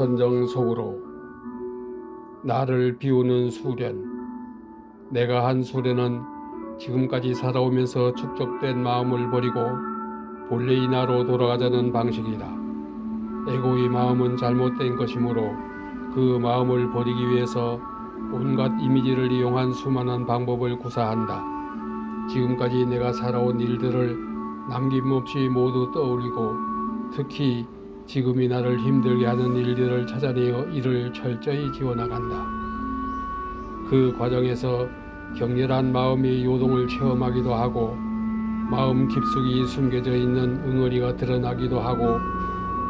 선정 속으로 나를 비우는 수련. 내가 한 수련은 지금까지 살아오면서 축적된 마음을 버리고 본래의 나로 돌아가자는 방식이다. 에고의 마음은 잘못된 것이므로 그 마음을 버리기 위해서 온갖 이미지를 이용한 수많은 방법을 구사한다. 지금까지 내가 살아온 일들을 남김없이 모두 떠올리고 특히 지금이 나를 힘들게 하는 일들을 찾아내어 이를 철저히 지워나간다. 그 과정에서 격렬한 마음의 요동을 체험하기도 하고 마음 깊숙이 숨겨져 있는 응어리가 드러나기도 하고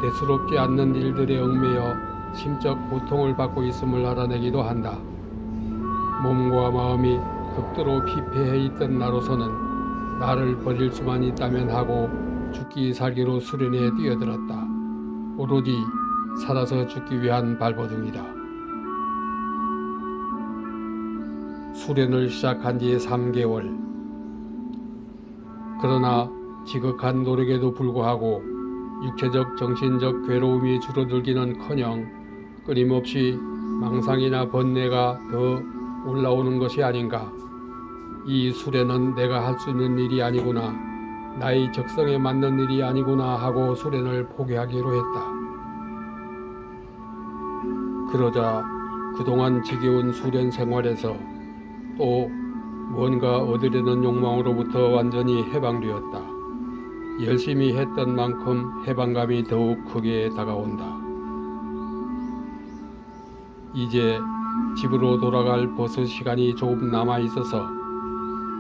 대수롭지 않는 일들에 얽매여 심적 고통을 받고 있음을 알아내기도 한다. 몸과 마음이 극도로 피폐해 있던 나로서는 나를 버릴 수만 있다면 하고 죽기 살기로 수련에 뛰어들었다. 오로지 살아서 죽기 위한 발버둥이다. 수련을 시작한 지 3개월. 그러나 지극한 노력에도 불구하고 육체적 정신적 괴로움이 줄어들기는커녕 끊임없이 망상이나 번뇌가 더 올라오는 것이 아닌가. 이 수련은 내가 할 수 있는 일이 아니구나, 나의 적성에 맞는 일이 아니구나 하고 수련을 포기하기로 했다. 그러자 그동안 지겨운 수련 생활에서 또 뭔가 얻으려는 욕망으로부터 완전히 해방되었다. 열심히 했던 만큼 해방감이 더욱 크게 다가온다. 이제 집으로 돌아갈 버스 시간이 조금 남아있어서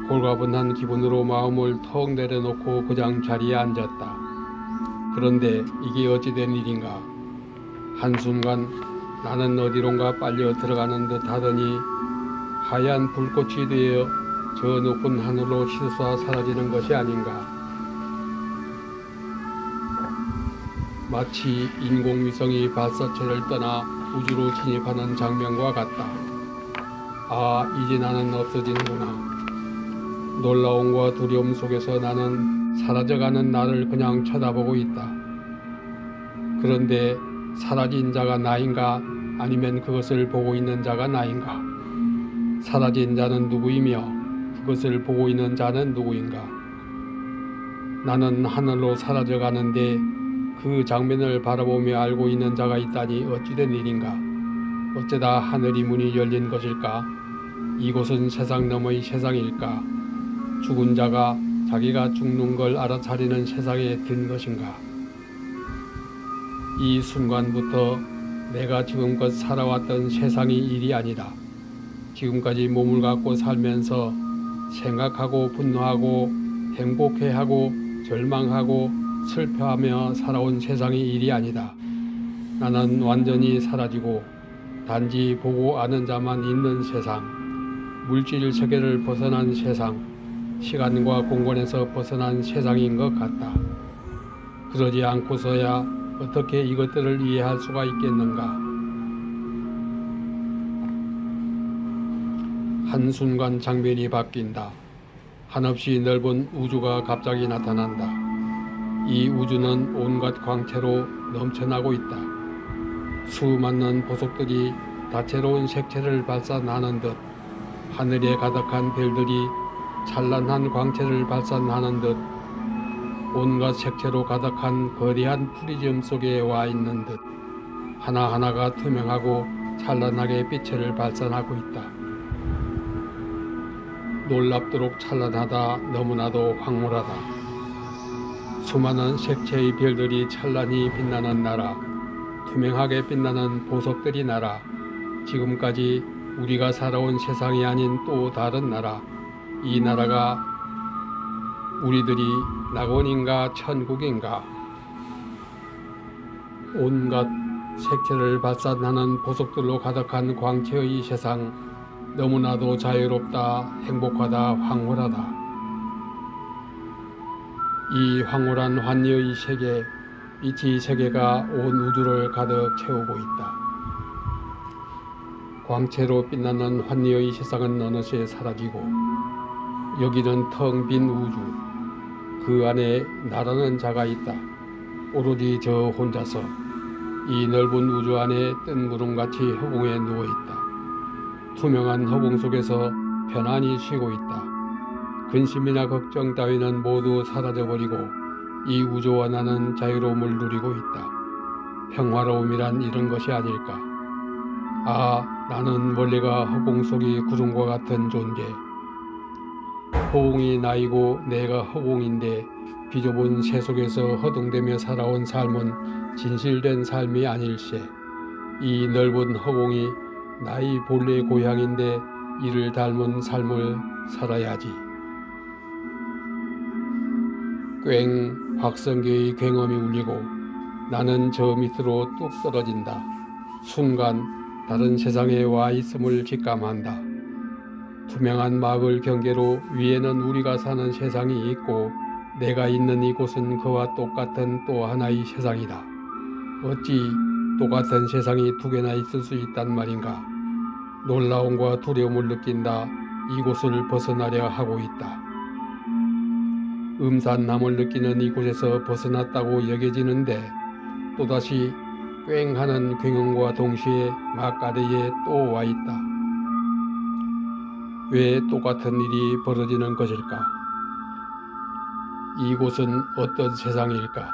홀가분한 기분으로 마음을 턱 내려놓고 그냥 자리에 앉았다. 그런데 이게 어찌된 일인가. 한순간 나는 어디론가 빨려 들어가는 듯 하더니 하얀 불꽃이 되어 저 높은 하늘로 치솟아 사라지는 것이 아닌가. 마치 인공위성이 발사체를 떠나 우주로 진입하는 장면과 같다. 아, 이제 나는 없어지는구나. 놀라움과 두려움 속에서 나는 사라져가는 나를 그냥 쳐다보고 있다. 그런데 사라진 자가 나인가, 아니면 그것을 보고 있는 자가 나인가? 사라진 자는 누구이며 그것을 보고 있는 자는 누구인가? 나는 하늘로 사라져 가는데 그 장면을 바라보며 알고 있는 자가 있다니 어찌된 일인가? 어쩌다 하늘이 문이 열린 것일까? 이곳은 세상 너머의 세상일까? 죽은 자가 자기가 죽는 걸 알아차리는 세상에 든 것인가? 이 순간부터 내가 지금껏 살아왔던 세상이 일이 아니다. 지금까지 몸을 갖고 살면서 생각하고 분노하고 행복해하고 절망하고 슬퍼하며 살아온 세상이 일이 아니다. 나는 완전히 사라지고 단지 보고 아는 자만 있는 세상, 물질 세계를 벗어난 세상, 시간과 공간에서 벗어난 세상인 것 같다. 그러지 않고서야 어떻게 이것들을 이해할 수가 있겠는가. 한순간 장면이 바뀐다. 한없이 넓은 우주가 갑자기 나타난다. 이 우주는 온갖 광채로 넘쳐나고 있다. 수많은 보석들이 다채로운 색채를 발산하는 듯, 하늘에 가득한 별들이 찬란한 광채를 발산하는 듯, 온갖 색채로 가득한 거대한 프리즘 속에 와 있는 듯 하나하나가 투명하고 찬란하게 빛을 발산하고 있다. 놀랍도록 찬란하다. 너무나도 황홀하다. 수많은 색채의 별들이 찬란히 빛나는 나라, 투명하게 빛나는 보석들이 나라, 지금까지 우리가 살아온 세상이 아닌 또 다른 나라. 이 나라가 우리들이 낙원인가 천국인가. 온갖 색채를 발산하는 보석들로 가득한 광채의 세상, 너무나도 자유롭다, 행복하다, 황홀하다. 이 황홀한 환희의 세계, 빛의 세계가 온 우주를 가득 채우고 있다. 광채로 빛나는 환희의 세상은 어느새 사라지고 여기는 텅 빈 우주, 그 안에 나라는 자가 있다. 오로지 저 혼자서 이 넓은 우주 안에 뜬 구름같이 허공에 누워있다. 투명한 허공 속에서 편안히 쉬고 있다. 근심이나 걱정 따위는 모두 사라져버리고 이 우주와 나는 자유로움을 누리고 있다. 평화로움이란 이런 것이 아닐까. 아, 나는 원래가 허공 속의 구름과 같은 존재. 허공이 나이고 내가 허공인데 비좁은 새 속에서 허둥대며 살아온 삶은 진실된 삶이 아닐세. 이 넓은 허공이 나의 본래 고향인데 이를 닮은 삶을 살아야지. 꽹 확성기의 굉음이 울리고 나는 저 밑으로 뚝 떨어진다. 순간 다른 세상에 와 있음을 직감한다. 투명한 마을 경계로 위에는 우리가 사는 세상이 있고 내가 있는 이곳은 그와 똑같은 또 하나의 세상이다. 어찌 똑같은 세상이 두 개나 있을 수 있단 말인가. 놀라움과 두려움을 느낀다. 이곳을 벗어나려 하고 있다. 음산함을 느끼는 이곳에서 벗어났다고 여겨지는데 또다시 꽹 하는 굉음과 동시에 막가래에 또 와 있다. 왜 똑같은 일이 벌어지는 것일까? 이곳은 어떤 세상일까?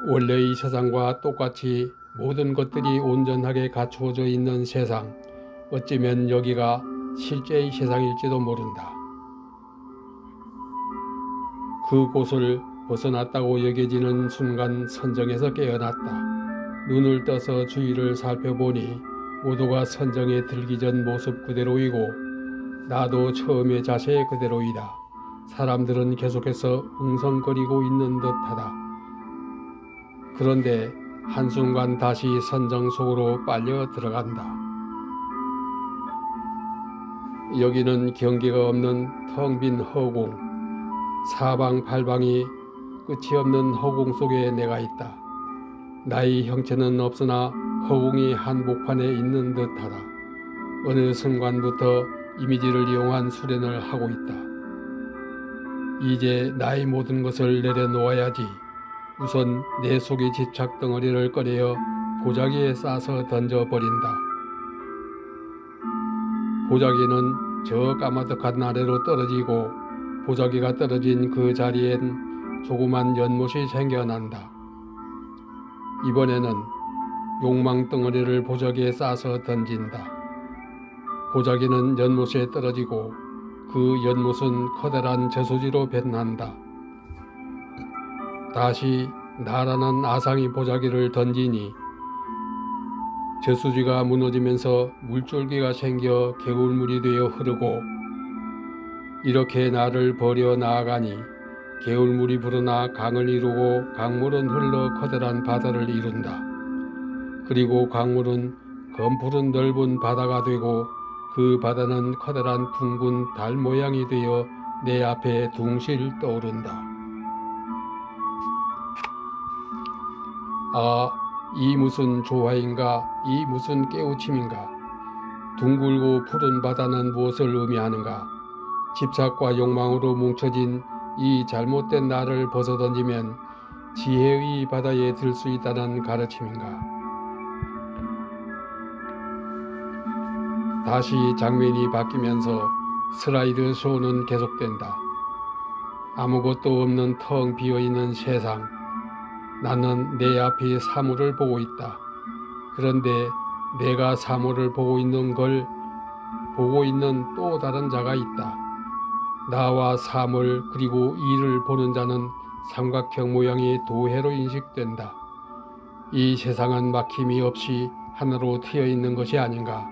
원래의 세상과 똑같이 모든 것들이 온전하게 갖추어져 있는 세상, 어쩌면 여기가 실제의 세상일지도 모른다. 그곳을 벗어났다고 여겨지는 순간 선정에서 깨어났다. 눈을 떠서 주위를 살펴보니 모두가 선정에 들기 전 모습 그대로이고 나도 처음의 자세 그대로이다. 사람들은 계속해서 웅성거리고 있는 듯하다. 그런데 한순간 다시 선정 속으로 빨려 들어간다. 여기는 경계가 없는 텅 빈 허공, 사방팔방이 끝이 없는 허공 속에 내가 있다. 나의 형체는 없으나 허공이 한복판에 있는 듯하다. 어느 순간부터 이미지를 이용한 수련을 하고 있다. 이제 나의 모든 것을 내려놓아야지. 우선 내 속의 집착 덩어리를 꺼내어 보자기에 싸서 던져버린다. 보자기는 저 까마득한 아래로 떨어지고 보자기가 떨어진 그 자리엔 조그만 연못이 생겨난다. 이번에는 욕망 덩어리를 보자기에 싸서 던진다. 보자기는 연못에 떨어지고 그 연못은 커다란 저수지로 변한다. 다시 나라는 아상이 보자기를 던지니 저수지가 무너지면서 물줄기가 생겨 개울물이 되어 흐르고 이렇게 나를 버려 나아가니 개울물이 불어나 강을 이루고 강물은 흘러 커다란 바다를 이룬다. 그리고 강물은 검푸른 넓은 바다가 되고 그 바다는 커다란 둥근 달 모양이 되어 내 앞에 둥실 떠오른다. 아, 이 무슨 조화인가, 이 무슨 깨우침인가. 둥글고 푸른 바다는 무엇을 의미하는가. 집착과 욕망으로 뭉쳐진 이 잘못된 나를 벗어던지면 지혜의 바다에 들 수 있다는 가르침인가. 다시 장면이 바뀌면서 슬라이드 쇼는 계속된다. 아무것도 없는 텅 비어있는 세상. 나는 내 앞의 사물을 보고 있다. 그런데 내가 사물을 보고 있는 걸 보고 있는 또 다른 자가 있다. 나와 사물 그리고 이를 보는 자는 삼각형 모양의 도해로 인식된다. 이 세상은 막힘이 없이 하나로 트여 있는 것이 아닌가.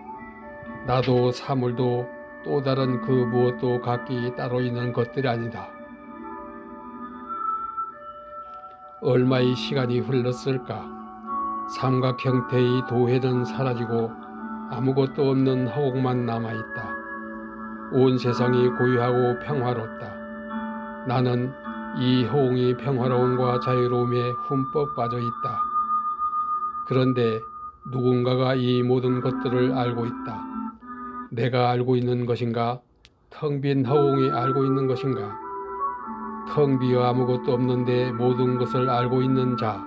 나도 사물도 또 다른 그 무엇도 각기 따로 있는 것들이 아니다. 얼마의 시간이 흘렀을까. 삼각 형태의 도해는 사라지고 아무것도 없는 허공만 남아있다. 온 세상이 고요하고 평화롭다. 나는 이 허공이 평화로움과 자유로움에 흠뻑 빠져있다. 그런데 누군가가 이 모든 것들을 알고 있다. 내가 알고 있는 것인가? 텅 빈 허공이 알고 있는 것인가? 텅 비어 아무것도 없는데 모든 것을 알고 있는 자,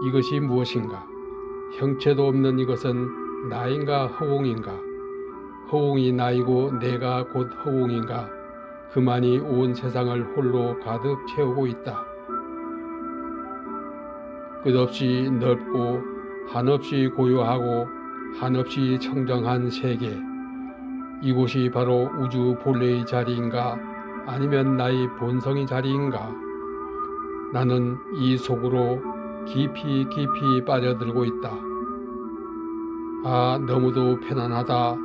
이것이 무엇인가? 형체도 없는 이것은 나인가 허공인가? 허공이 나이고 내가 곧 허공인가? 그만이 온 세상을 홀로 가득 채우고 있다. 끝없이 넓고 한없이 고요하고 한없이 청정한 세계. 이곳이 바로 우주 본래의 자리인가? 아니면 나의 본성의 자리인가? 나는 이 속으로 깊이 깊이 빠져들고 있다. 아, 너무도 편안하다.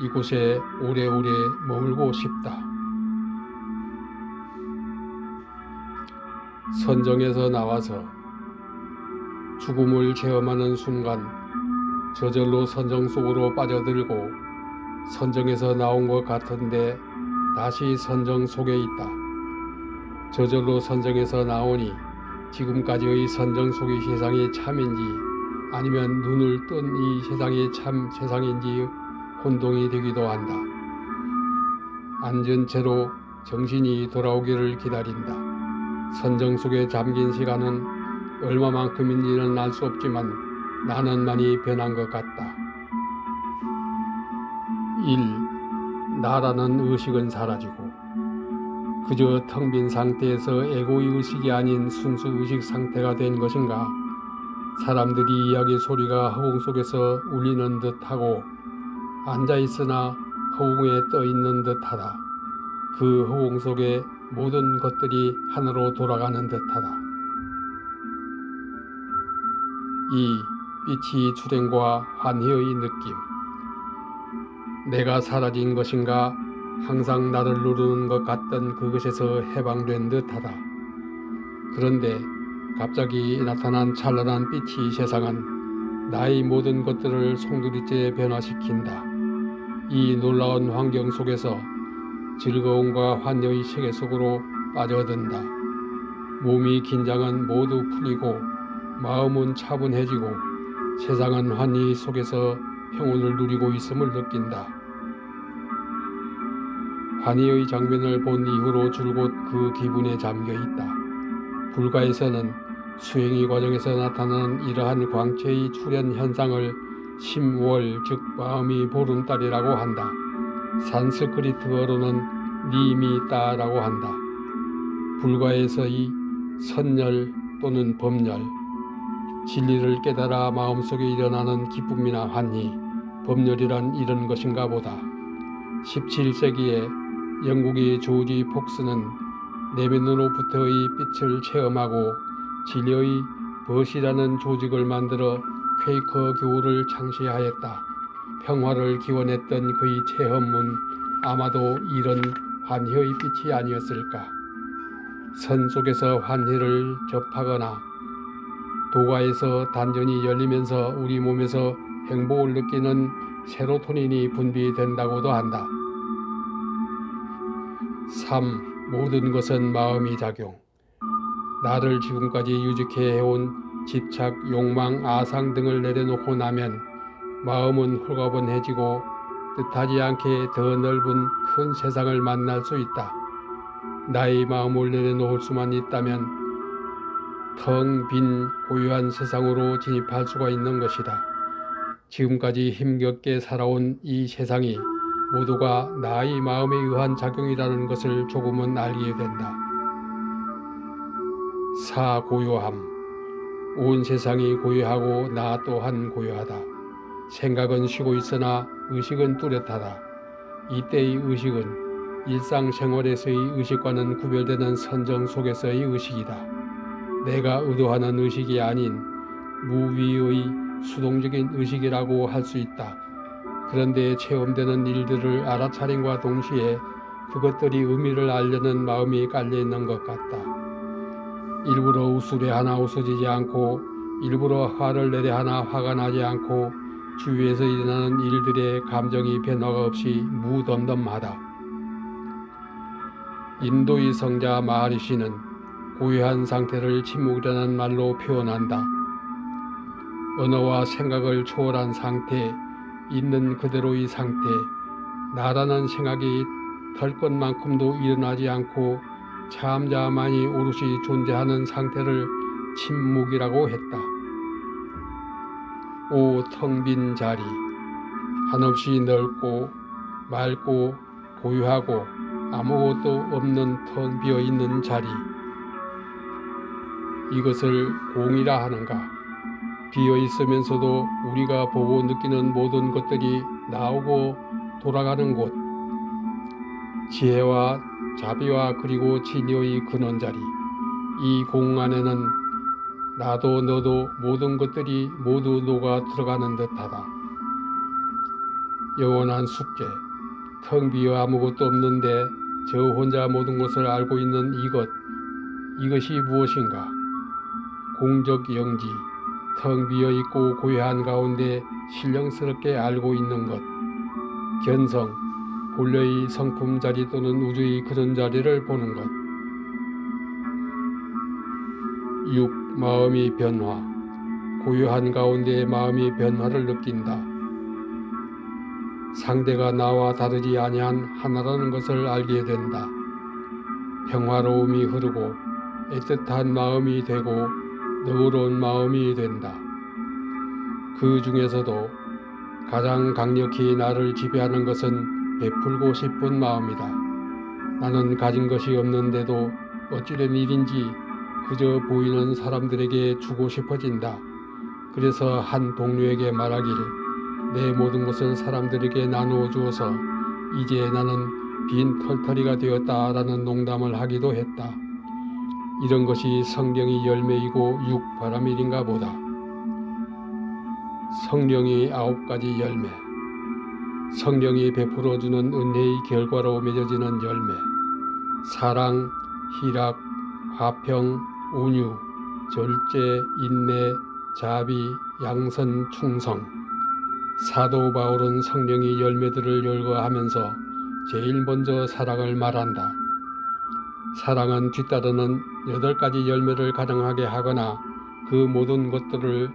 이곳에 오래오래 머물고 싶다. 선정에서 나와서 죽음을 체험하는 순간 저절로 선정 속으로 빠져들고 선정에서 나온 것 같은데 다시 선정 속에 있다. 저절로 선정에서 나오니 지금까지의 선정 속의 세상이 참인지 아니면 눈을 뜬 이 세상이 참 세상인지 혼동이 되기도 한다. 앉은 채로 정신이 돌아오기를 기다린다. 선정 속에 잠긴 시간은 얼마만큼인지는 알 수 없지만 나는 많이 변한 것 같다. 1. 나라는 의식은 사라지고 그저 텅 빈 상태에서 에고의 의식이 아닌 순수 의식 상태가 된 것인가? 사람들이 이야기 소리가 허공 속에서 울리는 듯하고 앉아있으나 허공에 떠있는 듯하다. 그 허공 속에 모든 것들이 하나로 돌아가는 듯하다. 2. 빛이 출현과 환희의 느낌. 내가 사라진 것인가? 항상 나를 누르는 것 같던 그것에서 해방된 듯하다. 그런데 갑자기 나타난 찬란한 빛이 세상은 나의 모든 것들을 송두리째 변화시킨다. 이 놀라운 환경 속에서 즐거움과 환희의 세계 속으로 빠져든다. 몸이 긴장은 모두 풀리고 마음은 차분해지고 세상은 환희 속에서 평온을 누리고 있음을 느낀다. 환희의 장면을 본 이후로 줄곧 그 기분에 잠겨있다. 불가에서는 수행의 과정에서 나타나는 이러한 광채의 출현 현상을 심월 즉 마음의 보름달이라고 한다. 산스크리트어로는 니미따라고 한다. 불가에서의 선열 또는 법열, 진리를 깨달아 마음속에 일어나는 기쁨이나 환희, 법열이란 이런 것인가 보다. 17세기에 영국의 조지 폭스는 내면으로부터의 빛을 체험하고 진리의 벗이라는 조직을 만들어 퀘이커 교우를 창시하였다. 평화를 기원했던 그의 체험은 아마도 이런 환희의 빛이 아니었을까. 선 속에서 환희를 접하거나 도가에서 단전이 열리면서 우리 몸에서 행복을 느끼는 세로토닌이 분비된다고도 한다. 3. 모든 것은 마음의 작용. 나를 지금까지 유지케 해온 집착, 욕망, 아상 등을 내려놓고 나면 마음은 홀가분해지고 뜻하지 않게 더 넓은 큰 세상을 만날 수 있다. 나의 마음을 내려놓을 수만 있다면 텅 빈 고요한 세상으로 진입할 수가 있는 것이다. 지금까지 힘겹게 살아온 이 세상이 모두가 나의 마음에 의한 작용이라는 것을 조금은 알게 된다. 4. 고요함. 온 세상이 고요하고 나 또한 고요하다. 생각은 쉬고 있으나 의식은 뚜렷하다. 이때의 의식은 일상생활에서의 의식과는 구별되는 선정 속에서의 의식이다. 내가 의도하는 의식이 아닌 무위의 수동적인 의식이라고 할 수 있다. 그런데 체험되는 일들을 알아차림과 동시에 그것들이 의미를 알려는 마음이 깔려있는 것 같다. 일부러 웃으려 웃어지지 않고 일부러 화를 내려 화가 나지 않고 주위에서 일어나는 일들의 감정이 변화가 없이 무덤덤하다. 인도의 성자 마하리시는 고요한 상태를 침묵이라는 말로 표현한다. 언어와 생각을 초월한 상태, 있는 그대로의 상태, 나라는 생각이 털 것만큼도 일어나지 않고 참자만이 오롯이 존재하는 상태를 침묵이라고 했다. 오 텅 빈 자리, 한없이 넓고 맑고 고요하고 아무것도 없는 텅 비어있는 자리, 이것을 공이라 하는가? 비어있으면서도 우리가 보고 느끼는 모든 것들이 나오고 돌아가는 곳, 지혜와 자비와 그리고 진여의 근원 자리, 이 공 안에는 나도 너도 모든 것들이 모두 녹아 들어가는 듯하다. 영원한 숙제, 텅 비어 아무것도 없는데 저 혼자 모든 것을 알고 있는 이것이 무엇인가? 공적 영지, 텅 비어있고 고요한 가운데 신령스럽게 알고 있는 것, 견성, 본래의 성품 자리 또는 우주의 그런 자리를 보는 것. 6. 마음의 변화, 고요한 가운데 마음의 변화를 느낀다. 상대가 나와 다르지 아니한 하나라는 것을 알게 된다. 평화로움이 흐르고 애틋한 마음이 되고 너그러운 마음이 된다. 그 중에서도 가장 강력히 나를 지배하는 것은 베풀고 싶은 마음이다. 나는 가진 것이 없는데도 어찌된 일인지 그저 보이는 사람들에게 주고 싶어진다. 그래서 한 동료에게 말하길, 내 모든 것을 사람들에게 나누어 주어서 이제 나는 빈 털터리가 되었다 라는 농담을 하기도 했다. 이런 것이 성령의 열매이고 육바라밀인가 보다. 성령의 9가지 열매, 성령이 베풀어주는 은혜의 결과로 맺어지는 열매, 사랑, 희락, 화평, 온유, 절제, 인내, 자비, 양선, 충성. 사도 바울은 성령의 열매들을 열거하면서 제일 먼저 사랑을 말한다. 사랑은 뒤따르는 8가지 열매를 가능하게 하거나 그 모든 것들을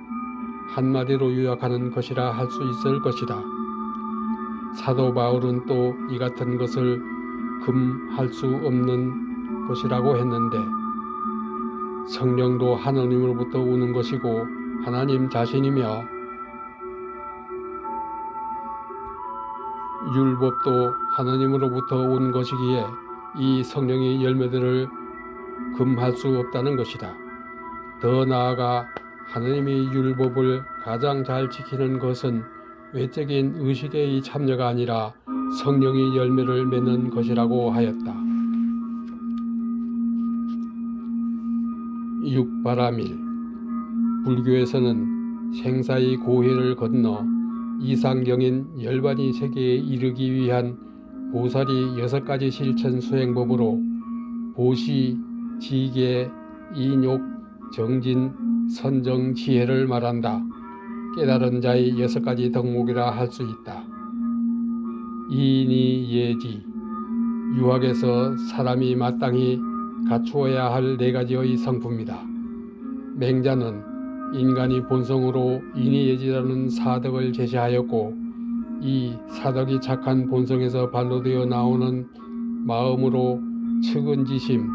한마디로 요약하는 것이라 할 수 있을 것이다. 사도 바울은 또 이 같은 것을 금할 수 없는 것이라고 했는데, 성령도 하나님으로부터 오는 것이고 하나님 자신이며 율법도 하나님으로부터 온 것이기에 이 성령의 열매들을 금할 수 없다는 것이다. 더 나아가 하나님의 율법을 가장 잘 지키는 것은 외적인 의식의 참여가 아니라 성령의 열매를 맺는 것이라고 하였다. 육바라밀, 불교에서는 생사의 고해를 건너 이상경인 열반의 세계에 이르기 위한 보살이 6가지 실천 수행법으로 보시, 지계, 인욕, 정진, 선정, 지혜를 말한다. 깨달은 자의 6가지 덕목이라 할 수 있다. 이인이 예지, 유학에서 사람이 마땅히 갖추어야 할 4가지의 성품이다. 맹자는 인간이 본성으로 인이예지라는 사덕을 제시하였고, 이 사덕이 착한 본성에서 반로되어 나오는 마음으로 측은지심,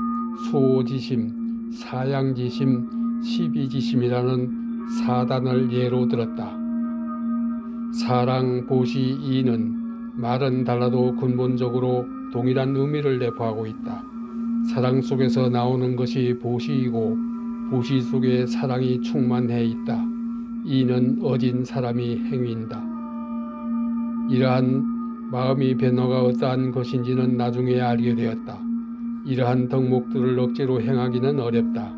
수호지심, 사양지심, 시비지심이라는 4단을 예로 들었다. 사랑, 보시, 이는 말은 달라도 근본적으로 동일한 의미를 내포하고 있다. 사랑 속에서 나오는 것이 보시이고 보시 속에 사랑이 충만해 있다. 이는 어진 사람이 행위인다. 이러한 마음의 변화가 어떠한 것인지는 나중에 알게 되었다. 이러한 덕목들을 억지로 행하기는 어렵다.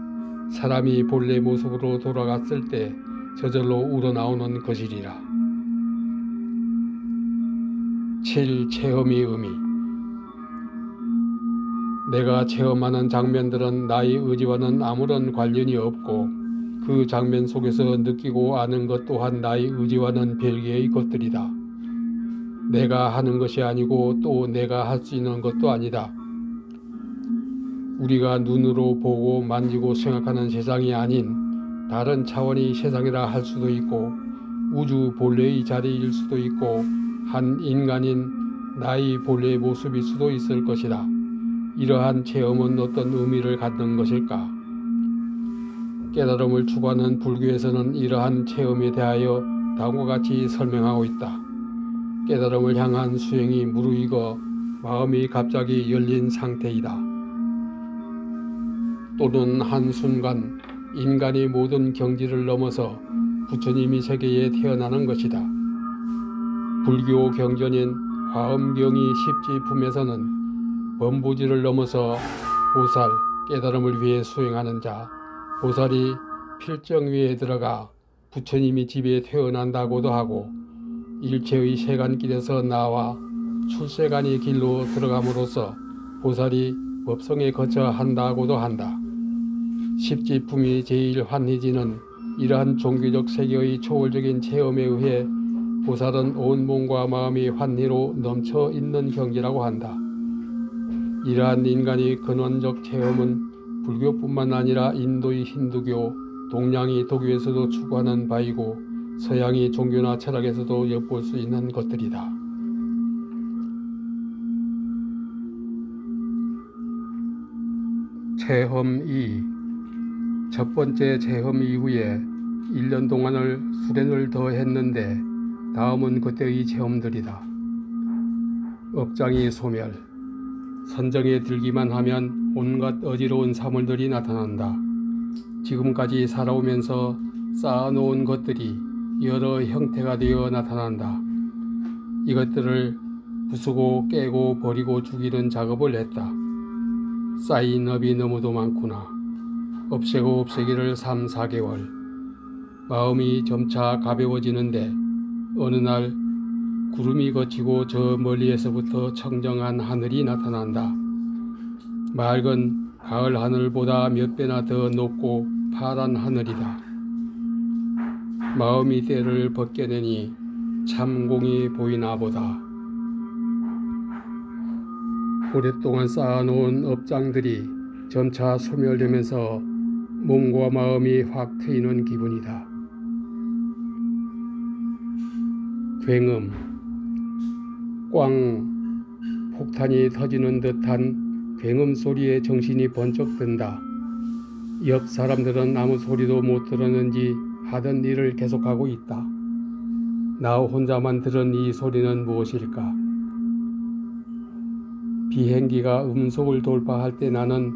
사람이 본래 모습으로 돌아갔을 때 저절로 우러나오는 것이리라. 7. 체험의 의미. 내가 체험하는 장면들은 나의 의지와는 아무런 관련이 없고 그 장면 속에서 느끼고 아는 것 또한 나의 의지와는 별개의 것들이다. 내가 하는 것이 아니고 또 내가 할 수 있는 것도 아니다. 우리가 눈으로 보고 만지고 생각하는 세상이 아닌 다른 차원의 세상이라 할 수도 있고 우주 본래의 자리일 수도 있고 한 인간인 나의 본래의 모습일 수도 있을 것이다. 이러한 체험은 어떤 의미를 갖는 것일까? 깨달음을 추구하는 불교에서는 이러한 체험에 대하여 다음과 같이 설명하고 있다. 깨달음을 향한 수행이 무르익어 마음이 갑자기 열린 상태이다. 또는 한순간 인간이 모든 경지를 넘어서 부처님이 세계에 태어나는 것이다. 불교 경전인 화엄경이 십지품에서는 범부지를 넘어서 보살, 깨달음을 위해 수행하는 자, 보살이 필정위에 들어가 부처님이 집에 태어난다고도 하고, 일체의 세간길에서 나와 출세간의 길로 들어감으로써 보살이 법성에 거쳐 한다고도 한다. 십지품이 제일 환희지는 이러한 종교적 세계의 초월적인 체험에 의해 보살은 온 몸과 마음이 환희로 넘쳐 있는 경지라고 한다. 이러한 인간의 근원적 체험은 불교뿐만 아니라 인도의 힌두교, 동양의 도교에서도 추구하는 바이고 서양의 종교나 철학에서도 엿볼 수 있는 것들이다. 체험 2. 첫 번째 체험 이후에 1년 동안을 수련을 더 했는데 다음은 그때의 체험들이다. 업장이 소멸. 선정에 들기만 하면 온갖 어지러운 사물들이 나타난다. 지금까지 살아오면서 쌓아놓은 것들이 여러 형태가 되어 나타난다. 이것들을 부수고 깨고 버리고 죽이는 작업을 했다. 쌓인 업이 너무도 많구나. 없애고 없애기를 3, 4개월. 마음이 점차 가벼워지는데 어느 날 구름이 걷히고 저 멀리에서부터 청정한 하늘이 나타난다. 맑은 가을 하늘보다 몇 배나 더 높고 파란 하늘이다. 마음이 때를 벗겨내니 참공이 보이나 보다. 오랫동안 쌓아놓은 업장들이 점차 소멸되면서 몸과 마음이 확 트이는 기분이다. 굉음. 꽝. 폭탄이 터지는 듯한 굉음 소리에 정신이 번쩍 든다. 옆 사람들은 아무 소리도 못 들었는지 하던 일을 계속하고 있다. 나 혼자만 들은 이 소리는 무엇일까? 비행기가 음속을 돌파할 때 나는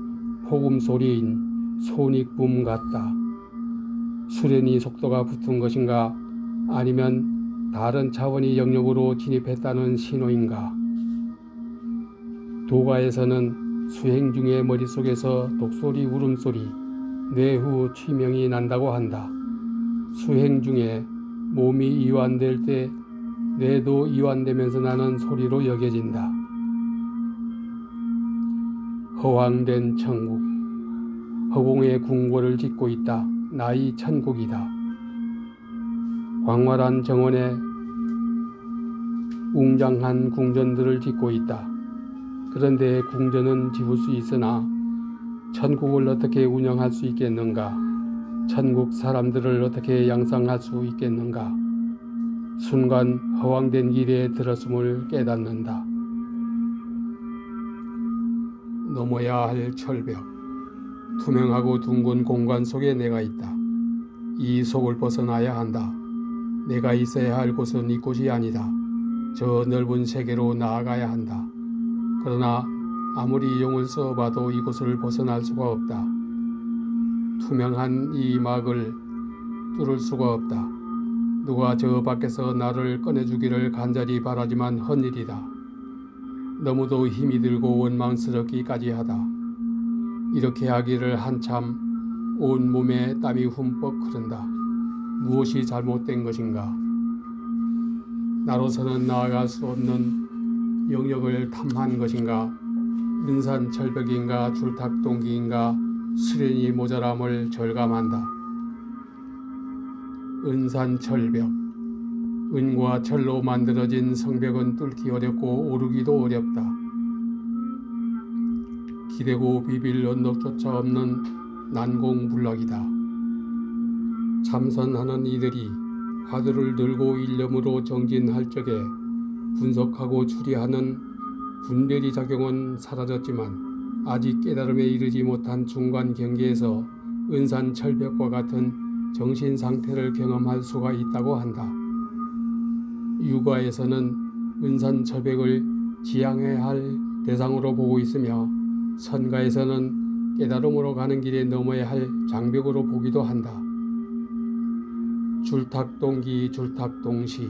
폭음 소리인 소닉붐 같다. 수련이 속도가 붙은 것인가? 아니면 다른 차원의 영역으로 진입했다는 신호인가? 도가에서는 수행 중에 머릿속에서 독소리 울음소리, 뇌후 취명이 난다고 한다. 수행 중에 몸이 이완될 때 뇌도 이완되면서 나는 소리로 여겨진다. 허황된 천국. 허공에 궁궐을 짓고 있다. 나의 천국이다. 광활한 정원에 웅장한 궁전들을 짓고 있다. 그런데 궁전은 지을 수 있으나 천국을 어떻게 운영할 수 있겠는가? 천국 사람들을 어떻게 양상할 수 있겠는가? 순간 허황된 길에 들었음을 깨닫는다. 넘어야 할 철벽. 투명하고 둥근 공간 속에 내가 있다. 이 속을 벗어나야 한다. 내가 있어야 할 곳은 이곳이 아니다. 저 넓은 세계로 나아가야 한다. 그러나 아무리 용을 써봐도 이곳을 벗어날 수가 없다. 투명한 이 막을 뚫을 수가 없다. 누가 저 밖에서 나를 꺼내주기를 간절히 바라지만 헛일이다. 너무도 힘이 들고 원망스럽기까지 하다. 이렇게 하기를 한참 온 몸에 땀이 흠뻑 흐른다. 무엇이 잘못된 것인가? 나로서는 나아갈 수 없는 영역을 탐한 것인가? 은산철벽인가 줄탁동기인가? 수련이 모자람을 절감한다. 은산철벽. 은과 철로 만들어진 성벽은 뚫기 어렵고 오르기도 어렵다. 기대고 비빌 언덕조차 없는 난공불락이다. 참선하는 이들이 화두를 들고 일념으로 정진할 적에 분석하고 추리하는 분별이 작용은 사라졌지만 아직 깨달음에 이르지 못한 중간 경계에서 은산철벽과 같은 정신 상태를 경험할 수가 있다고 한다. 유가에서는 은산처백을 지향해야 할 대상으로 보고 있으며 선가에서는 깨달음으로 가는 길에 넘어야 할 장벽으로 보기도 한다. 줄탁동기 줄탁동시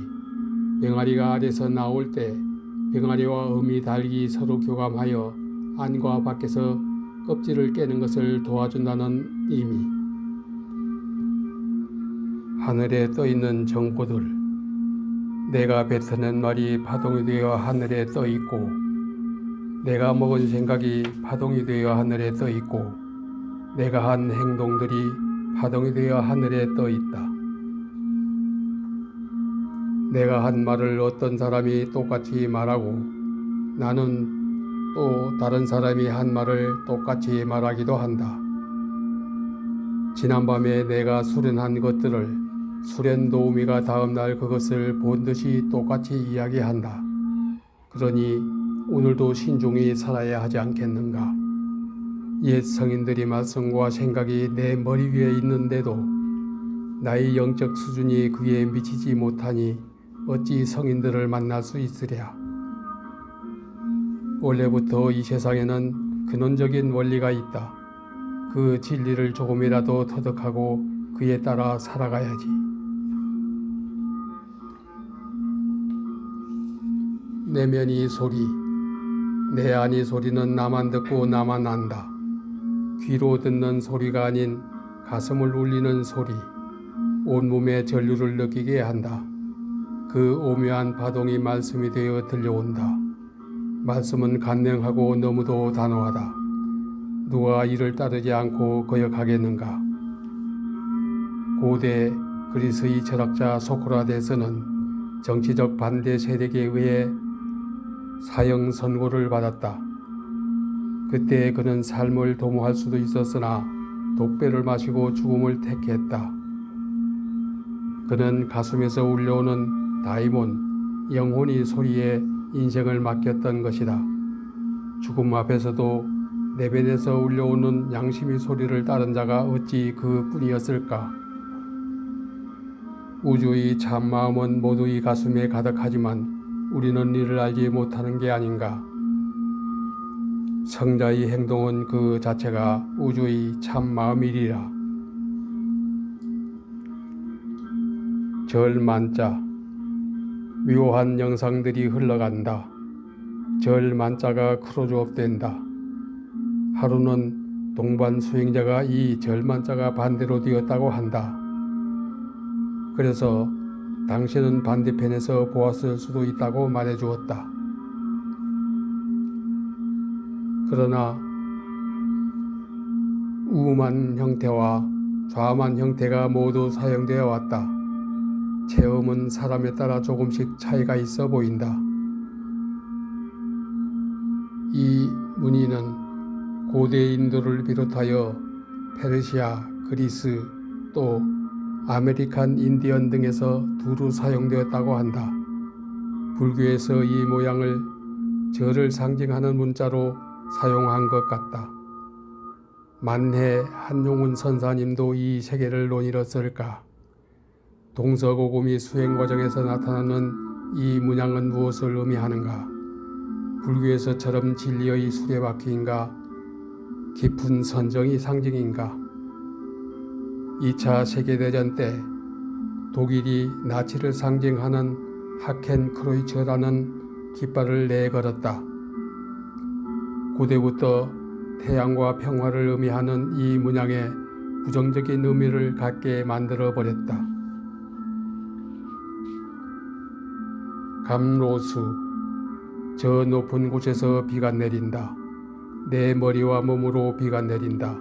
병아리가 알에서 나올 때 병아리와 음이 달기 서로 교감하여 안과 밖에서 껍질을 깨는 것을 도와준다는 의미. 하늘에 떠있는 정보들, 내가 뱉어낸 말이 파동이 되어 하늘에 떠있고 내가 먹은 생각이 파동이 되어 하늘에 떠있고 내가 한 행동들이 파동이 되어 하늘에 떠있다. 내가 한 말을 어떤 사람이 똑같이 말하고 나는 또 다른 사람이 한 말을 똑같이 말하기도 한다. 지난밤에 내가 수련한 것들을 수련 도우미가 다음날 그것을 본듯이 똑같이 이야기한다. 그러니 오늘도 신중히 살아야 하지 않겠는가? 옛 성인들이 말씀과 생각이 내 머리 위에 있는데도 나의 영적 수준이 그에 미치지 못하니 어찌 성인들을 만날 수 있으랴. 원래부터 이 세상에는 근원적인 원리가 있다. 그 진리를 조금이라도 터득하고 그에 따라 살아가야지. 내면이 소리, 내 안이 소리는 나만 듣고 나만 안다. 귀로 듣는 소리가 아닌 가슴을 울리는 소리, 온몸의 전류를 느끼게 한다. 그 오묘한 파동이 말씀이 되어 들려온다. 말씀은 간명하고 너무도 단호하다. 누가 이를 따르지 않고 거역하겠는가? 고대 그리스의 철학자 소크라테스는 정치적 반대 세력에 의해 사형 선고를 받았다. 그때 그는 삶을 도모할 수도 있었으나 독배를 마시고 죽음을 택했다. 그는 가슴에서 울려오는 다이몬, 영혼이 소리에 인생을 맡겼던 것이다. 죽음 앞에서도 내면에서 울려오는 양심의 소리를 따른 자가 어찌 그뿐이었을까? 우주의 참마음은 모두의 가슴에 가득하지만 우리는 이를 알지 못하는 게 아닌가? 성자의 행동은 그 자체가 우주의 참마음이리라. 절만자, 묘한 영상들이 흘러간다. 절만자가 크로즈업된다. 하루는 동반 수행자가 이 절만자가 반대로 되었다고 한다. 그래서 당신은 반대편에서 보았을 수도 있다고 말해주었다. 그러나 우만 형태와 좌만 형태가 모두 사용되어 왔다. 체험은 사람에 따라 조금씩 차이가 있어 보인다. 이 문의는 고대 인도를 비롯하여 페르시아, 그리스, 또 아메리칸 인디언 등에서 두루 사용되었다고 한다. 불교에서 이 모양을 절을 상징하는 문자로 사용한 것 같다. 만해 한용운 선사님도 이 세계를 논의했을까? 동서고금이 수행 과정에서 나타나는 이 문양은 무엇을 의미하는가? 불교에서처럼 진리의 수레바퀴인가? 깊은 선정의 상징인가? 2차 세계대전 때 독일이 나치를 상징하는 하켄크로이처라는 깃발을 내걸었다. 고대부터 태양과 평화를 의미하는 이 문양에 부정적인 의미를 갖게 만들어버렸다. 감로수, 저 높은 곳에서 비가 내린다. 내 머리와 몸으로 비가 내린다.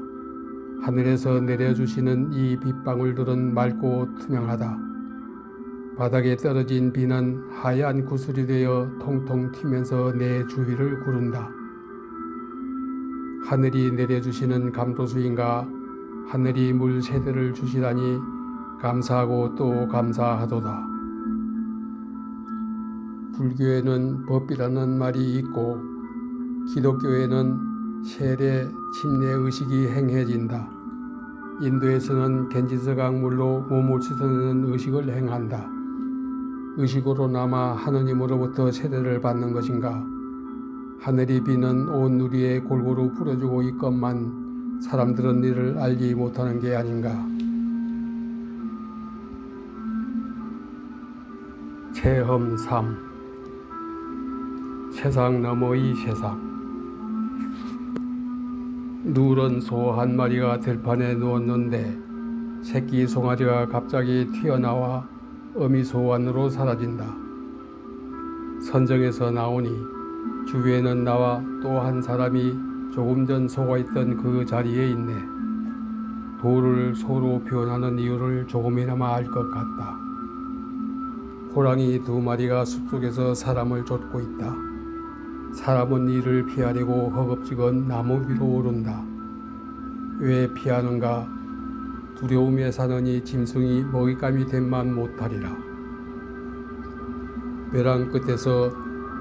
하늘에서 내려주시는 이 빗방울들은 맑고 투명하다. 바닥에 떨어진 비는 하얀 구슬이 되어 통통 튀면서 내 주위를 구른다. 하늘이 내려주시는 감로수인가? 하늘이 물 세대를 주시다니 감사하고 또 감사하도다. 불교에는 법이라는 말이 있고 기독교에는 세례, 침례 의식이 행해진다. 인도에서는 겐지스 강물로 몸을 씻어내는 의식을 행한다. 의식으로나마 하느님으로부터 세례를 받는 것인가? 하늘이 비는 온 누리에 골고루 뿌려주고 있건만 사람들은 이를 알지 못하는 게 아닌가? 체험 3. 세상 너머의 세상. 누런 소 한 마리가 들판에 누웠는데 새끼 송아지가 갑자기 튀어나와 어미소 안으로 사라진다. 선정에서 나오니 주위에는 나와 또 한 사람이 조금 전 속아있던 그 자리에 있네. 돌을 소로 표현하는 이유를 조금이나마 알 것 같다. 호랑이 2마리가 숲속에서 사람을 쫓고 있다. 사람은 이를 피하려고 허겁지겁 나무 위로 오른다. 왜 피하는가? 두려움에 사느니 짐승이 먹잇감이 된만 못하리라. 벼랑 끝에서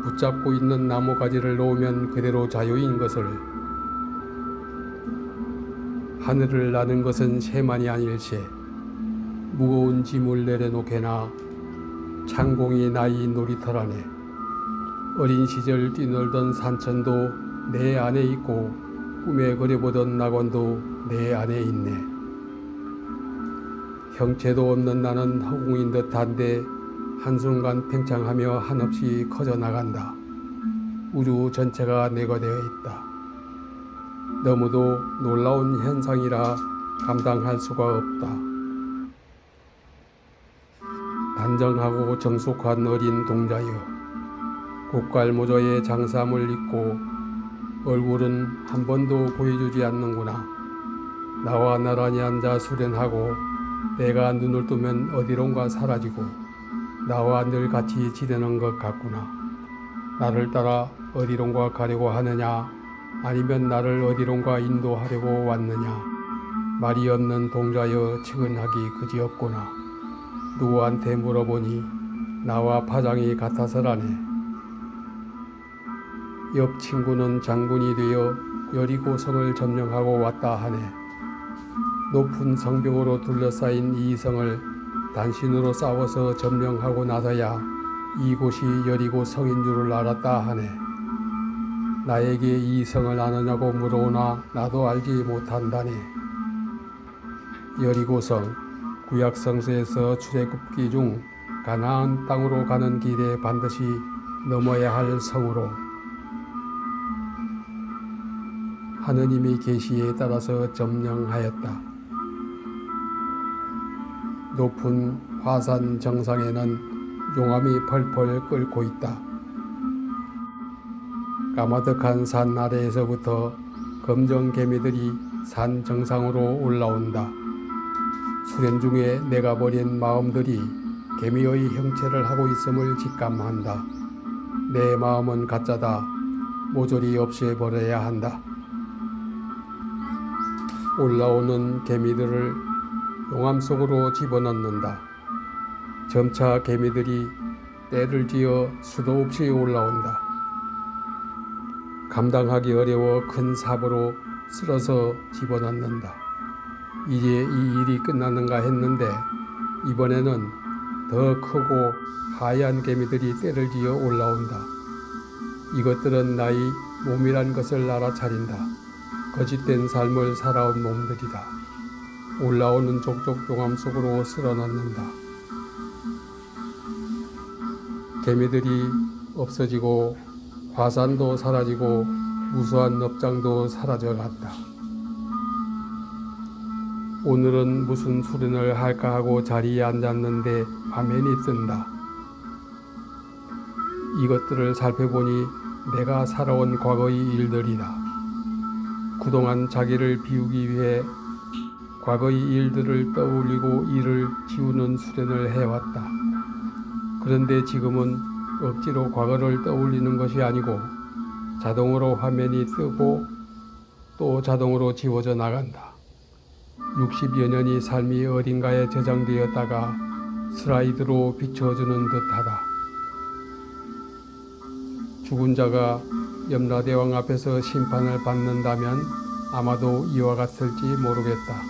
붙잡고 있는 나무가지를 놓으면 그대로 자유인 것을. 하늘을 나는 것은 새만이 아닐세. 무거운 짐을 내려놓게나 창공이 나의 놀이터라네. 어린 시절 뛰놀던 산천도 내 안에 있고 꿈에 그려보던 낙원도 내 안에 있네. 형체도 없는 나는 허공인 듯한데 한순간 팽창하며 한없이 커져 나간다. 우주 전체가 내가 되어 있다. 너무도 놀라운 현상이라 감당할 수가 없다. 단정하고 정숙한 어린 동자여, 고깔모자에 장삼을 입고 얼굴은 한 번도 보여주지 않는구나. 나와 나란히 앉아 수련하고 내가 눈을 뜨면 어디론가 사라지고 나와 늘 같이 지내는 것 같구나. 나를 따라 어디론가 가려고 하느냐, 아니면 나를 어디론가 인도하려고 왔느냐. 말이 없는 동자여, 측은하기 그지없구나. 누구한테 물어보니 나와 파장이 같아서라네. 옆 친구는 장군이 되어 여리고성을 점령하고 왔다 하네. 높은 성벽으로 둘러싸인 이 성을 단신으로 싸워서 점령하고 나서야 이곳이 여리고성인 줄을 알았다 하네. 나에게 이 성을 아느냐고 물어오나 나도 알지 못한다네. 여리고성, 구약성서에서 출애굽기 중 가나안 땅으로 가는 길에 반드시 넘어야 할 성으로 하느님의 계시에 따라서 점령하였다. 높은 화산 정상에는 용암이 펄펄 끓고 있다. 까마득한 산 아래에서부터 검정 개미들이 산 정상으로 올라온다. 수련 중에 내가 버린 마음들이 개미의 형체를 하고 있음을 직감한다. 내 마음은 가짜다. 모조리 없애버려야 한다. 올라오는 개미들을 용암 속으로 집어넣는다. 점차 개미들이 떼를 지어 수도 없이 올라온다. 감당하기 어려워 큰 삽으로 쓸어서 집어넣는다. 이제 이 일이 끝났는가 했는데 이번에는 더 크고 하얀 개미들이 떼를 지어 올라온다. 이것들은 나의 몸이란 것을 알아차린다. 거짓된 삶을 살아온 몸들이다. 올라오는 족족 용암 속으로 쓸어넣는다. 개미들이 없어지고 화산도 사라지고 무수한 업장도 사라져간다. 오늘은 무슨 수련을 할까 하고 자리에 앉았는데 화면이 뜬다. 이것들을 살펴보니 내가 살아온 과거의 일들이다. 그동안 자기를 비우기 위해 과거의 일들을 떠올리고 이를 지우는 수련을 해왔다. 그런데 지금은 억지로 과거를 떠올리는 것이 아니고 자동으로 화면이 뜨고 또 자동으로 지워져 나간다. 60여 년이 삶이 어딘가에 저장되었다가 슬라이드로 비춰주는 듯하다. 죽은 자가 염라대왕 앞에서 심판을 받는다면 아마도 이와 같을지 모르겠다.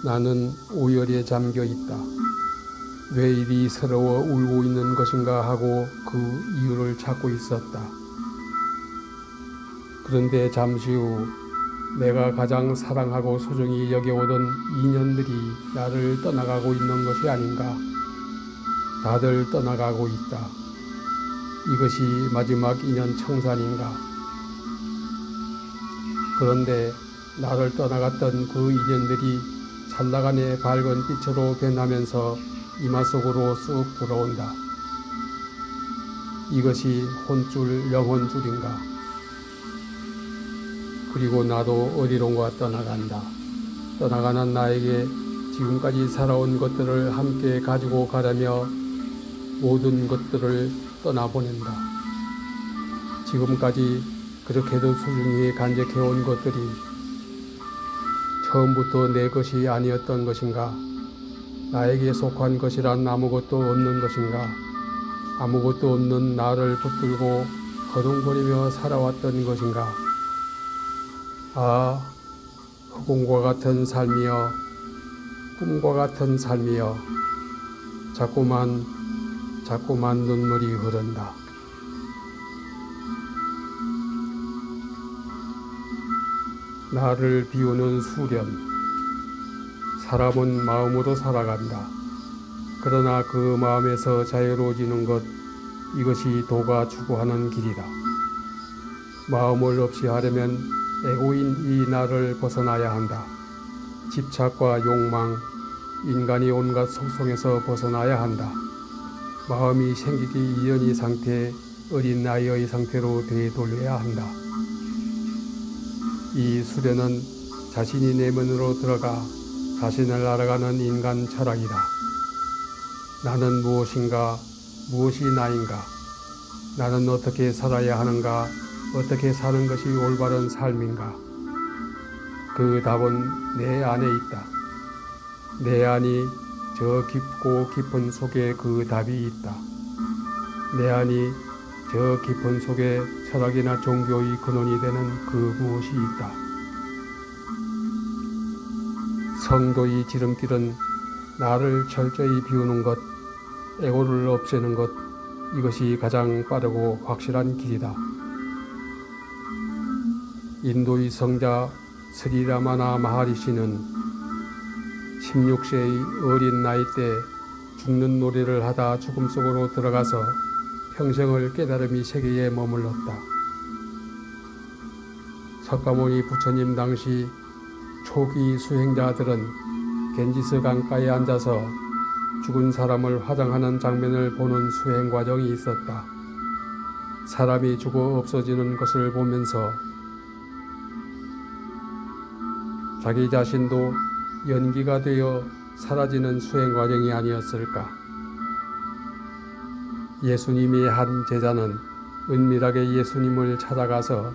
나는 오열에 잠겨 있다. 왜 이리 서러워 울고 있는 것인가 하고 그 이유를 찾고 있었다. 그런데 잠시 후 내가 가장 사랑하고 소중히 여겨오던 인연들이 나를 떠나가고 있는 것이 아닌가. 다들 떠나가고 있다. 이것이 마지막 인연 청산인가. 그런데 나를 떠나갔던 그 인연들이 찰나간의 밝은 빛으로 변하면서 이마 속으로 쑥 들어온다. 이것이 혼줄 영혼줄인가. 그리고 나도 어디론가 떠나간다. 떠나가는 나에게 지금까지 살아온 것들을 함께 가지고 가려며 모든 것들을 떠나보낸다. 지금까지 그렇게도 소중히 간직해온 것들이 처음부터 내 것이 아니었던 것인가? 나에게 속한 것이란 아무것도 없는 것인가? 아무것도 없는 나를 붙들고 거둥거리며 살아왔던 것인가? 아, 허공과 같은 삶이여, 꿈과 같은 삶이여, 자꾸만 눈물이 흐른다. 나를 비우는 수련. 사람은 마음으로 살아간다. 그러나 그 마음에서 자유로워지는 것, 이것이 도가 추구하는 길이다. 마음을 없이 하려면 에고인 이 나를 벗어나야 한다. 집착과 욕망, 인간이 온갖 속성에서 벗어나야 한다. 마음이 생기기 이전의 상태, 어린 아이의 상태로 되돌려야 한다. 이 수련은 자신이 내면으로 들어가 자신을 알아가는 인간 철학이다. 나는 무엇인가? 무엇이 나인가? 나는 어떻게 살아야 하는가? 어떻게 사는 것이 올바른 삶인가? 그 답은 내 안에 있다. 내 안이 저 깊고 깊은 속에 그 답이 있다. 내 안이 저 깊은 속에 철학이나 종교의 근원이 되는 그 무엇이 있다. 성도의 지름길은 나를 철저히 비우는 것, 에고를 없애는 것, 이것이 가장 빠르고 확실한 길이다. 인도의 성자 스리라마나 마하리시는 16세의 어린 나이 때 죽는 놀이를 하다 죽음 속으로 들어가서 평생을 깨달음의 세계에 머물렀다. 석가모니 부처님 당시 초기 수행자들은 겐지스 강가에 앉아서 죽은 사람을 화장하는 장면을 보는 수행 과정이 있었다. 사람이 죽어 없어지는 것을 보면서 자기 자신도 연기가 되어 사라지는 수행 과정이 아니었을까. 예수님이 한 제자는 은밀하게 예수님을 찾아가서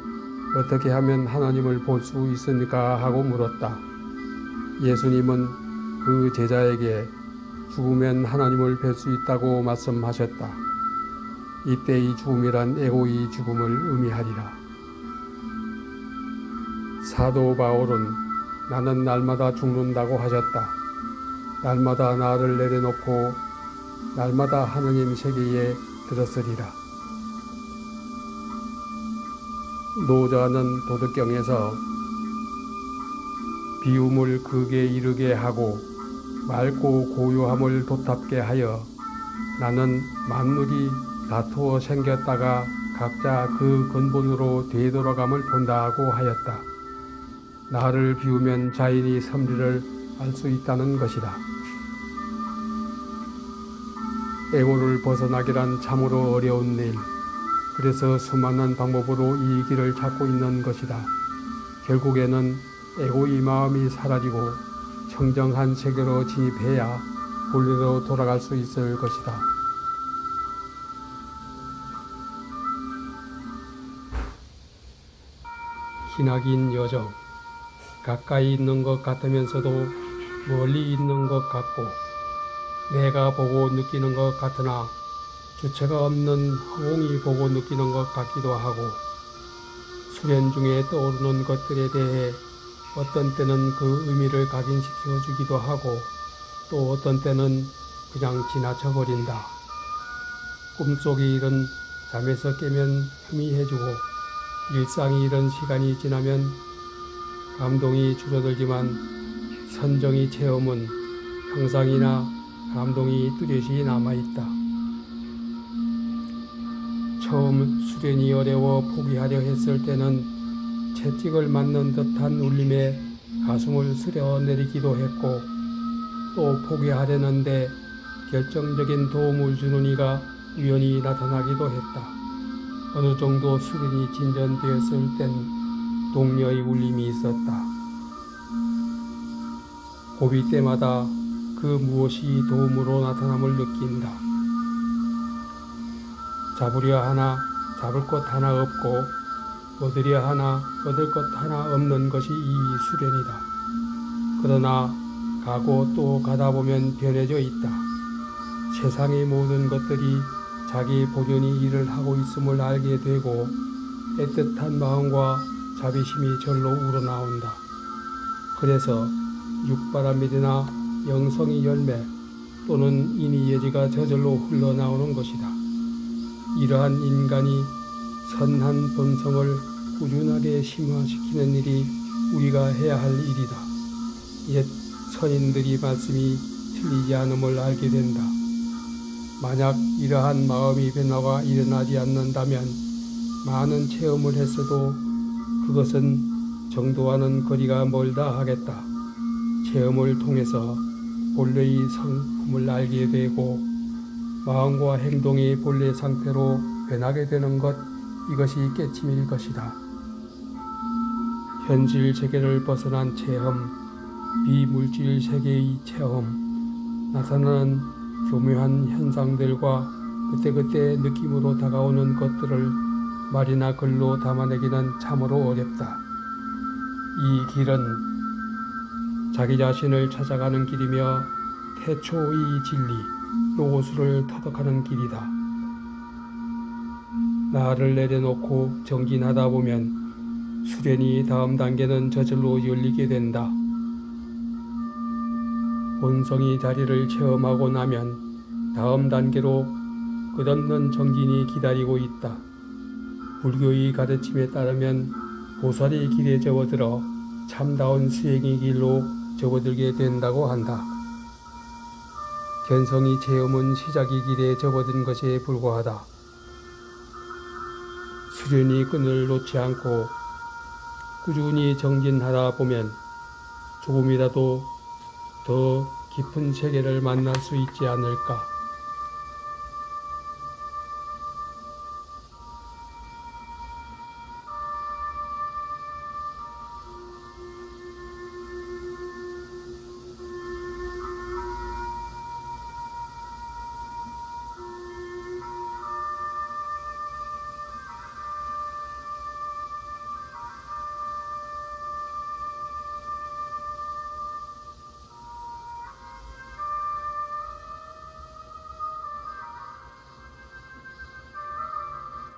어떻게 하면 하나님을 볼 수 있습니까? 하고 물었다. 예수님은 그 제자에게 죽으면 하나님을 뵐 수 있다고 말씀하셨다. 이때의 죽음이란 에고의 죽음을 의미하리라. 사도 바울은 나는 날마다 죽는다고 하셨다. 날마다 나를 내려놓고 날마다 하느님 세계에 들어서리라. 노자는 도덕경에서 비움을 극에 이르게 하고 맑고 고요함을 돛답게 하여 나는 만물이 다투어 생겼다가 각자 그 근본으로 되돌아감을 본다고 하였다. 나를 비우면 자인이 섭리를 알 수 있다는 것이다. 에고를 벗어나기란 참으로 어려운 일. 그래서 수많은 방법으로 이 길을 찾고 있는 것이다. 결국에는 에고의 마음이 사라지고 청정한 세계로 진입해야 본래로 돌아갈 수 있을 것이다. 기나긴 여정. 가까이 있는 것 같으면서도 멀리 있는 것 같고 내가 보고 느끼는 것 같으나 주체가 없는 허공이 보고 느끼는 것 같기도 하고 수련 중에 떠오르는 것들에 대해 어떤 때는 그 의미를 각인시켜 주기도 하고 또 어떤 때는 그냥 지나쳐 버린다. 꿈속의 일은 잠에서 깨면 희미해지고 일상이 이런 시간이 지나면 감동이 줄어들지만 선정의 체험은 형상이나 감동이 뚜렷이 남아있다. 처음 수련이 어려워 포기하려 했을 때는 채찍을 맞는 듯한 울림에 가슴을 쓸어내리기도 했고 또 포기하려는데 결정적인 도움을 주는 이가 우연히 나타나기도 했다. 어느 정도 수련이 진전되었을 땐 동료의 울림이 있었다. 고비 때마다 그 무엇이 도움으로 나타남을 느낀다. 잡으려 하나 잡을 것 하나 없고 얻으려 하나 얻을 것 하나 없는 것이 이 수련이다. 그러나 가고 또 가다 보면 변해져 있다. 세상의 모든 것들이 자기 본연의 일을 하고 있음을 알게 되고 애틋한 마음과 자비심이 절로 우러나온다. 그래서 육바라밀이나 영성의 열매 또는 인의 예지가 저절로 흘러나오는 것이다. 이러한 인간이 선한 본성을 꾸준하게 심화시키는 일이 우리가 해야 할 일이다. 옛 선인들의 말씀이 틀리지 않음을 알게 된다. 만약 이러한 마음의 변화가 일어나지 않는다면 많은 체험을 했어도 그것은 정도와는 거리가 멀다 하겠다. 체험을 통해서 본래의 성품을 알게 되고 마음과 행동이 본래 상태로 변하게 되는 것, 이것이 깨침일 것이다. 현실 세계를 벗어난 체험, 비물질 세계의 체험, 나타나는 교묘한 현상들과 그때그때 느낌으로 다가오는 것들을 말이나 글로 담아내기는 참으로 어렵다. 이 길은 자기 자신을 찾아가는 길이며 태초의 진리, 로고스를 터득하는 길이다. 나를 내려놓고 정진하다 보면 수련이 다음 단계는 저절로 열리게 된다. 본성이 자리를 체험하고 나면 다음 단계로 끝없는 정진이 기다리고 있다. 불교의 가르침에 따르면 보살의 길에 접어들어 참다운 수행의 길로 접어들게 된다고 한다. 견성의 체험은 시작의 길에 접어든 것에 불과하다. 수련의 끈을 놓지 않고 꾸준히 정진하다 보면 조금이라도 더 깊은 세계를 만날 수 있지 않을까.